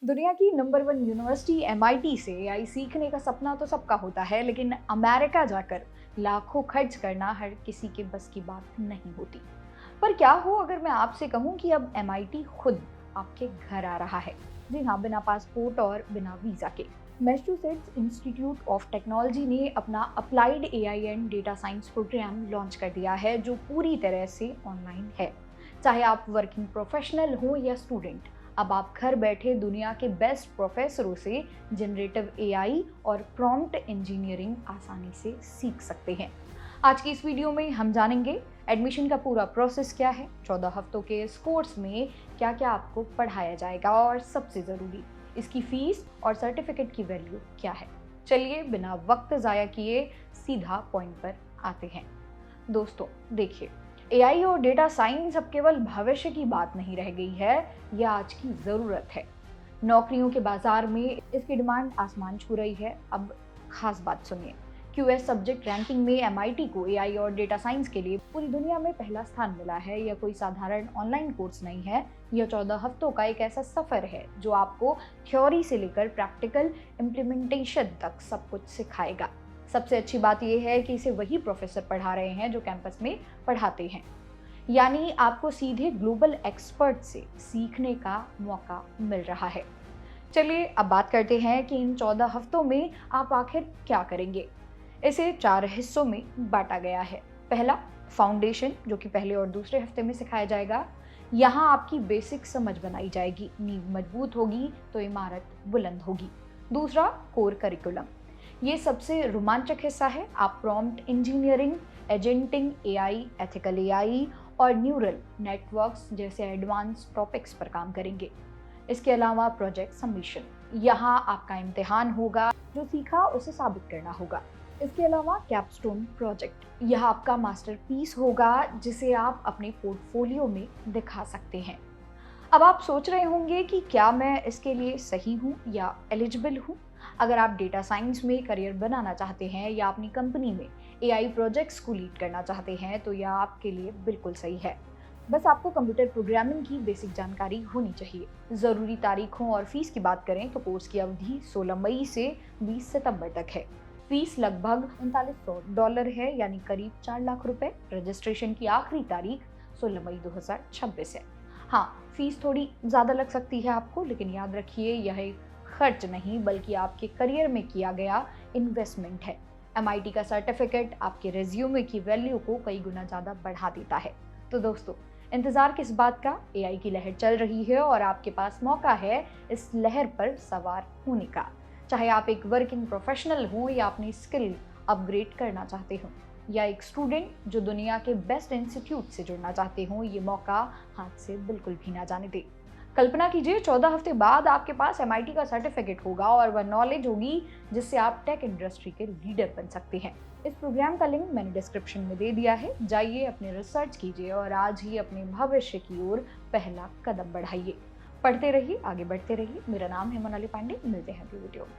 दुनिया की number one university MIT से एआई सीखने का सपना तो सबका होता है, लेकिन अमेरिका जाकर लाखों खर्च करना हर किसी के बस की बात नहीं होती। पर क्या हो अगर मैं आपसे कहूं कि अब एमआईटी खुद आपके घर आ रहा है। जी हाँ, बिना पासपोर्ट और बिना वीजा के। मैसाचुसेट्स इंस्टीट्यूट ऑफ टेक्नोलॉजी ने अपना applied AI and data science programme launch कर दिया है, जो पूरी तरह से ऑनलाइन है। चाहे आप वर्किंग प्रोफेशनल हो या स्टूडेंट, अब आप घर बैठे दुनिया के बेस्ट प्रोफेसरों से जनरेटिव एआई और प्रॉम्प्ट इंजीनियरिंग आसानी से सीख सकते हैं। आज की इस वीडियो में हम जानेंगे एडमिशन का पूरा प्रोसेस क्या है, 14 हफ्तों के इस कोर्स में क्या क्या आपको पढ़ाया जाएगा और सबसे ज़रूरी इसकी फीस और सर्टिफिकेट की वैल्यू क्या है। चलिए बिना वक्त ज़ाया किए सीधा पॉइंट पर आते हैं। दोस्तों देखिए, एआई और डेटा साइंस अब केवल भविष्य की बात नहीं रह गई है, यह आज की ज़रूरत है। नौकरियों के बाजार में इसकी डिमांड आसमान छू रही है। अब खास बात सुनिए, क्यूएस सब्जेक्ट रैंकिंग में एमआईटी को एआई और डेटा साइंस के लिए पूरी दुनिया में पहला स्थान मिला है। यह कोई साधारण ऑनलाइन कोर्स नहीं है, यह 14 हफ्तों का एक ऐसा सफर है जो आपको थ्योरी से लेकर प्रैक्टिकल इम्प्लीमेंटेशन तक सब कुछ सिखाएगा। सबसे अच्छी बात यह है कि इसे वही प्रोफेसर पढ़ा रहे हैं जो कैंपस में पढ़ाते हैं, यानी आपको सीधे ग्लोबल एक्सपर्ट से सीखने का मौका मिल रहा है। चलिए अब बात करते हैं कि इन 14 हफ्तों में आप आखिर क्या करेंगे। इसे 4 हिस्सों में बांटा गया है। पहला, फाउंडेशन, जो कि पहले और दूसरे हफ्ते में सिखाया जाएगा। यहाँ आपकी बेसिक समझ बनाई जाएगी, नींव मजबूत होगी तो इमारत बुलंद होगी। दूसरा, कोर करिकुलम, ये सबसे रोमांचक हिस्सा है। आप prompt engineering, agentic AI, ethical AI और न्यूरल नेटवर्क्स जैसे एडवांस टॉपिक्स पर काम करेंगे। इसके अलावा प्रोजेक्ट सबमिशन, यहाँ आपका इम्तिहान होगा, जो सीखा उसे साबित करना होगा। इसके अलावा कैपस्टोन प्रोजेक्ट, यह आपका मास्टरपीस होगा जिसे आप अपने पोर्टफोलियो में दिखा सकते हैं। अब आप सोच रहे होंगे कि क्या मैं इसके लिए सही हूँ या एलिजिबल हूँ। अगर आप डेटा साइंस में करियर बनाना चाहते हैं या अपनी कंपनी में एआई प्रोजेक्ट्स को लीड करना चाहते हैं तो यह आपके लिए बिल्कुल सही है। बस आपको कंप्यूटर प्रोग्रामिंग की बेसिक जानकारी होनी चाहिए। ज़रूरी तारीखों और फीस की बात करें तो कोर्स की अवधि 16 मई से 20 सितंबर तक है। फीस लगभग $3900 है, यानी करीब 4 लाख रुपए। रजिस्ट्रेशन की आखिरी तारीख 16 मई 2026 है। हाँ, फीस थोड़ी ज़्यादा लग सकती है आपको, लेकिन याद रखिए यह एक खर्च नहीं बल्कि आपके करियर में किया गया इन्वेस्टमेंट है। एमआईटी का सर्टिफिकेट आपके रेज्यूमे की वैल्यू को कई गुना ज़्यादा बढ़ा देता है। तो दोस्तों, इंतज़ार किस बात का, एआई की लहर चल रही है और आपके पास मौका है इस लहर पर सवार होने का। चाहे आप एक वर्किंग प्रोफेशनल हो या अपनी स्किल अपग्रेड करना चाहते हो, या एक स्टूडेंट जो दुनिया के बेस्ट इंस्टीट्यूट से जुड़ना चाहते हो, ये मौका हाथ से बिल्कुल भी ना जाने दे। कल्पना कीजिए, 14 हफ्ते बाद आपके पास एमआईटी का सर्टिफिकेट होगा और वह नॉलेज होगी जिससे आप टेक इंडस्ट्री के लीडर बन सकते हैं। इस प्रोग्राम का लिंक मैंने डिस्क्रिप्शन में दे दिया है, जाइए अपने रिसर्च कीजिए और आज ही अपने भविष्य की ओर पहला कदम बढ़ाइए। पढ़ते रहिए, आगे बढ़ते रहिए। मेरा नाम है मोनाली पांडे, मिलते हैं अगली वीडियो में।